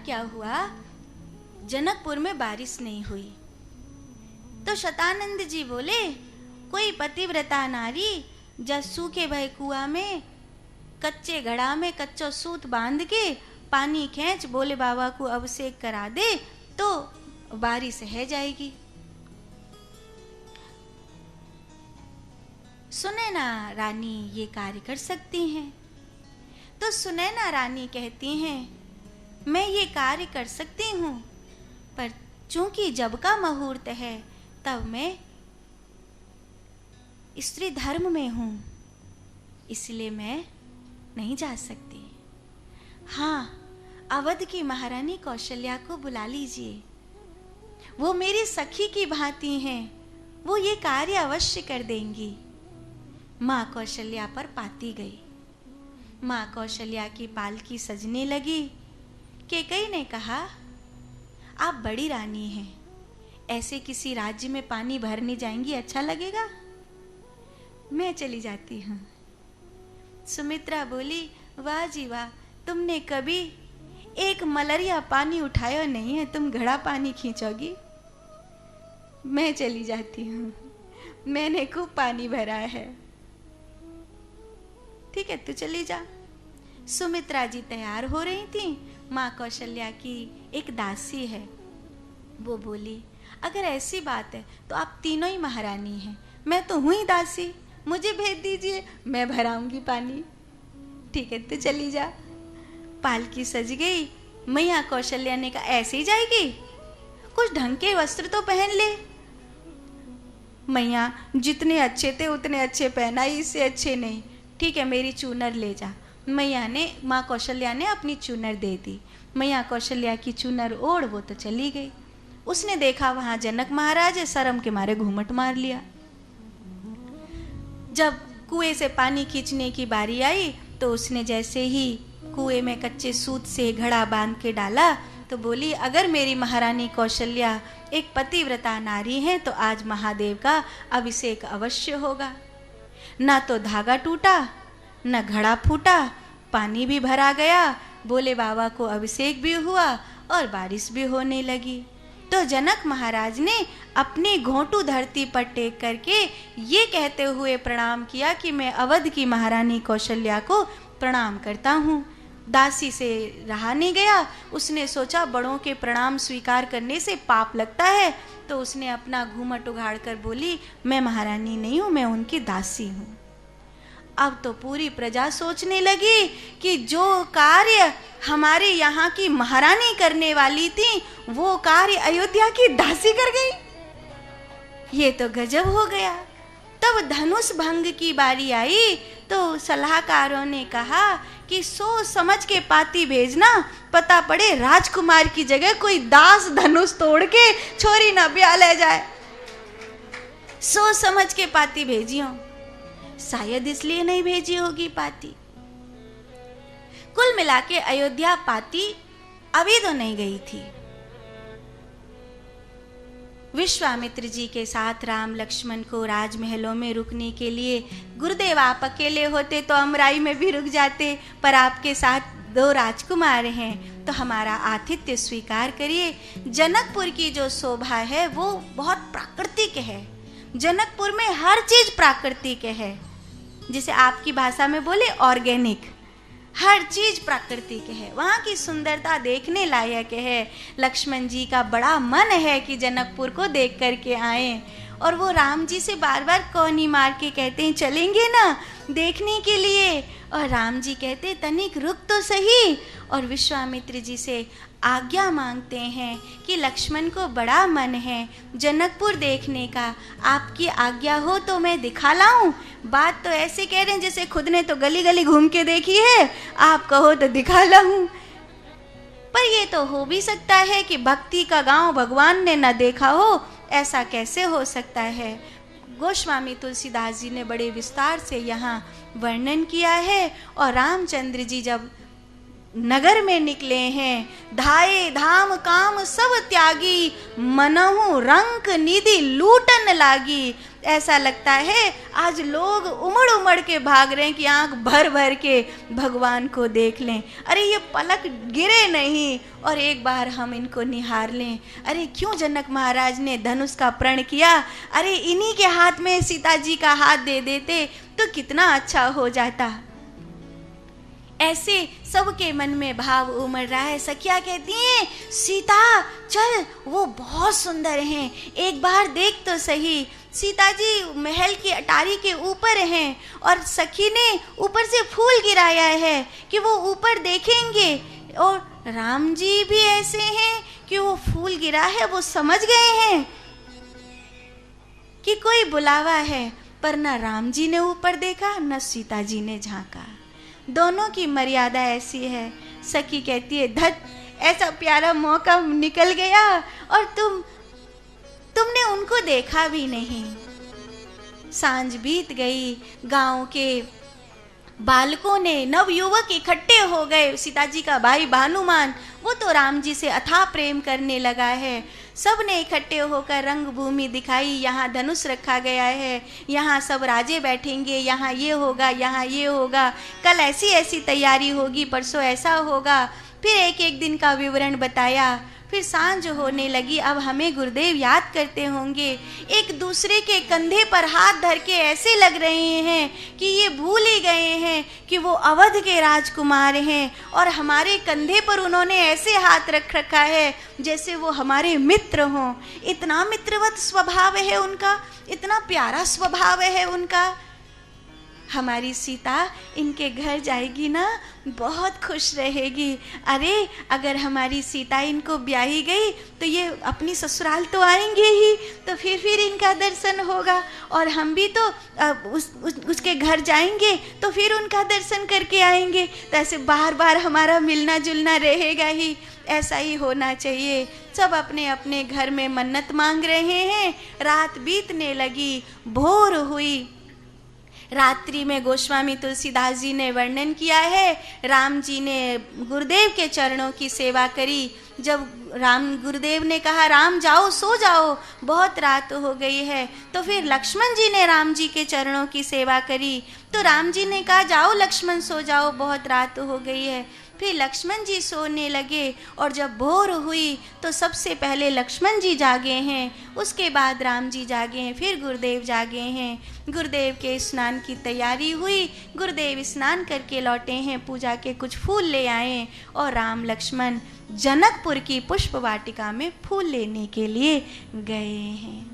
क्या हुआ, जनकपुर में बारिश नहीं हुई। तो शतानंद जी बोले, कोई पतिव्रता नारी जब सूखे भय कुआं में कच्चे घड़ा में कच्चो सूत बांध के पानी खींच भोले बाबा को अभिषेक करा दे तो बारिश है जाएगी। सुनैना रानी ये कार्य कर सकती हैं। तो सुनैना रानी कहती हैं, मैं ये कार्य कर सकती हूँ, पर चूंकि जब का मुहूर्त है तब मैं स्त्री धर्म में हूँ, इसलिए मैं नहीं जा सकती। हाँ, अवध की महारानी कौशल्या को बुला लीजिए, वो मेरी सखी की भांति हैं, वो ये कार्य अवश्य कर देंगी। माँ कौशल्या पर पाती गई। माँ कौशल्या की पालकी सजने लगी। कैकेयी ने कहा, आप बड़ी रानी हैं, ऐसे किसी राज्य में पानी भरने जाएंगी, अच्छा लगेगा? मैं चली जाती हूँ। सुमित्रा बोली, वाह जी वाह, तुमने कभी एक मलरिया पानी उठाया नहीं है, तुम घड़ा पानी खींचोगी? मैं चली जाती हूँ, मैंने खूब पानी भरा है। ठीक है, तू चली जा। सुमित्रा जी तैयार हो रही थी। माँ कौशल्या की एक दासी है, वो बोली, अगर ऐसी बात है तो आप तीनों ही महारानी हैं, मैं तो हूँ ही दासी, मुझे भेज दीजिए, मैं भराऊंगी पानी। ठीक है, तो चली जा। पालकी सज गई। मैया कौशल्या ने कहा, ऐसे ही जाएगी, कुछ ढंग के वस्त्र तो पहन ले। मैया, जितने अच्छे थे उतने अच्छे पहना, इससे अच्छे नहीं। ठीक है, मेरी चूनर ले जा। मैया ने, माँ कौशल्या ने अपनी चूनर दे दी। मैया कौशल्या की चूनर ओढ़ वो तो चली गई। उसने देखा वहां जनक महाराज है, शर्म के मारे घूमट मार लिया। जब कुएं से पानी खींचने की बारी आई तो उसने जैसे ही कुएं में कच्चे सूत से घड़ा बांध के डाला तो बोली, अगर मेरी महारानी कौशल्या एक पतिव्रता नारी है तो आज महादेव का अभिषेक अवश्य होगा। ना तो धागा टूटा, न घड़ा फूटा, पानी भी भरा गया, भोले बाबा को अभिषेक भी हुआ और बारिश भी होने लगी। तो जनक महाराज ने अपने घोंटू धरती पर टेक करके ये कहते हुए प्रणाम किया कि मैं अवध की महारानी कौशल्या को प्रणाम करता हूँ। दासी से रहा नहीं गया, उसने सोचा बड़ों के प्रणाम स्वीकार करने से पाप लगता है, तो उसने अपना घूमट उघाड़ कर बोली, मैं महारानी नहीं हूँ, मैं उनकी दासी हूँ। अब तो पूरी प्रजा सोचने लगी कि जो कार्य हमारे यहाँ की महारानी करने वाली थी वो कार्य अयोध्या की दासी कर गई। ये तो गजब हो गया। तब धनुष भंग की बारी आई तो सलाहकारों ने कहा कि सोच समझ के पाती भेजना, पता पड़े राजकुमार की जगह कोई दास धनुष तोड़ के छोरी न ब्याह ले जाए। सोच समझ के पाती भेजियो, शायद इसलिए नहीं भेजी होगी पाती। कुल मिला के अयोध्या पाती अभी तो नहीं गई थी। विश्वामित्र जी के साथ राम लक्ष्मण को राजमहलों में रुकने के लिए, गुरुदेव आप अकेले होते तो अमराई में भी रुक जाते, पर आपके साथ 2 राजकुमार हैं तो हमारा आतिथ्य स्वीकार करिए। जनकपुर की जो शोभा है वो बहुत प्राकृतिक है। जनकपुर में हर चीज प्राकृतिक है, जिसे आपकी भाषा में बोले ऑर्गेनिक, हर चीज प्राकृतिक है। वहाँ की सुंदरता देखने लायक है। लक्ष्मण जी का बड़ा मन है कि जनकपुर को देख करके आए, और वो राम जी से बार बार कौनी मार के कहते हैं, चलेंगे ना देखने के लिए। और राम जी कहते, तनिक रुक तो सही, और विश्वामित्र जी से आज्ञा मांगते हैं कि लक्ष्मण को बड़ा मन है जनकपुर देखने का, आपकी आज्ञा हो तो मैं दिखा लाऊं। बात तो ऐसे कह रहे हैं जैसे खुद ने तो गली गली घूम के देखी है, आप कहो तो दिखा लाऊं। पर ये तो हो भी सकता है कि भक्ति का गांव भगवान ने न देखा हो, ऐसा कैसे हो सकता है। गोस्वामी तुलसीदास जी ने बड़े विस्तार से यहाँ वर्णन किया है। और रामचंद्र जी जब नगर में निकले हैं, धाये धाम काम सब त्यागी, मनहु रंक निधि लूटन लागी। ऐसा लगता है आज लोग उमड़ उमड़ के भाग रहे हैं कि आंख भर भर के भगवान को देख लें। अरे ये पलक गिरे नहीं और एक बार हम इनको निहार लें। अरे क्यों जनक महाराज ने धनुष का प्रण किया, अरे इन्हीं के हाथ में सीता जी का हाथ दे देते तो कितना अच्छा हो जाता। ऐसे सबके मन में भाव उमड़ रहा है। सखिया कहती हैं, सीता चल, वो बहुत सुंदर हैं, एक बार देख तो सही। सीता जी महल की अटारी के ऊपर हैं और सखी ने ऊपर से फूल गिराया है कि वो ऊपर देखेंगे। और राम जी भी ऐसे हैं कि वो फूल गिरा है, वो समझ गए हैं कि कोई बुलावा है, पर न राम जी ने ऊपर देखा न सीता जी ने झांका। दोनों की मर्यादा ऐसी है। सखी कहती है, धत, ऐसा प्यारा मौका निकल गया और तुमने उनको देखा भी नहीं। सांझ बीत गई, गांव के बालकों ने, नवयुवक इकट्ठे हो गए। सीता जी का भाई भानुमान, वो तो राम जी से अथाह प्रेम करने लगा है। सब ने इकट्ठे होकर रंगभूमि दिखाई, यहाँ धनुष रखा गया है, यहाँ सब राजे बैठेंगे, यहाँ ये होगा, यहाँ ये होगा, कल ऐसी ऐसी तैयारी होगी, परसों ऐसा होगा। फिर एक एक दिन का विवरण बताया। फिर सांझ होने लगी। अब हमें गुरुदेव याद करते होंगे, एक दूसरे के कंधे पर हाथ धर के ऐसे लग रहे हैं कि ये भूल ही गए हैं कि वो अवध के राजकुमार हैं और हमारे कंधे पर उन्होंने ऐसे हाथ रख रखा है जैसे वो हमारे मित्र हों। इतना मित्रवत स्वभाव है उनका, इतना प्यारा स्वभाव है उनका। हमारी सीता इनके घर जाएगी ना, बहुत खुश रहेगी। अरे अगर हमारी सीता इनको ब्याही गई तो ये अपनी ससुराल तो आएंगे ही, तो फिर इनका दर्शन होगा और हम भी तो उसके घर जाएंगे तो फिर उनका दर्शन करके आएंगे। तो ऐसे बार बार हमारा मिलना जुलना रहेगा ही। ऐसा ही होना चाहिए। सब अपने अपने घर में मन्नत मांग रहे हैं। रात बीतने लगी, भोर हुई। रात्रि में गोस्वामी तुलसीदास जी ने वर्णन किया है, राम जी ने गुरुदेव के चरणों की सेवा करी। जब गुरुदेव ने कहा राम जाओ सो जाओ, बहुत रात हो गई है, तो फिर लक्ष्मण जी ने राम जी के चरणों की सेवा करी। तो राम जी ने कहा जाओ लक्ष्मण सो जाओ, बहुत रात हो गई है। फिर लक्ष्मण जी सोने लगे और जब भोर हुई तो सबसे पहले लक्ष्मण जी जागे हैं, उसके बाद राम जी जागे हैं, फिर गुरुदेव जागे हैं। गुरुदेव के स्नान की तैयारी हुई। गुरुदेव स्नान करके लौटे हैं, पूजा के कुछ फूल ले आए और राम लक्ष्मण जनकपुर की पुष्प वाटिका में फूल लेने के लिए गए हैं।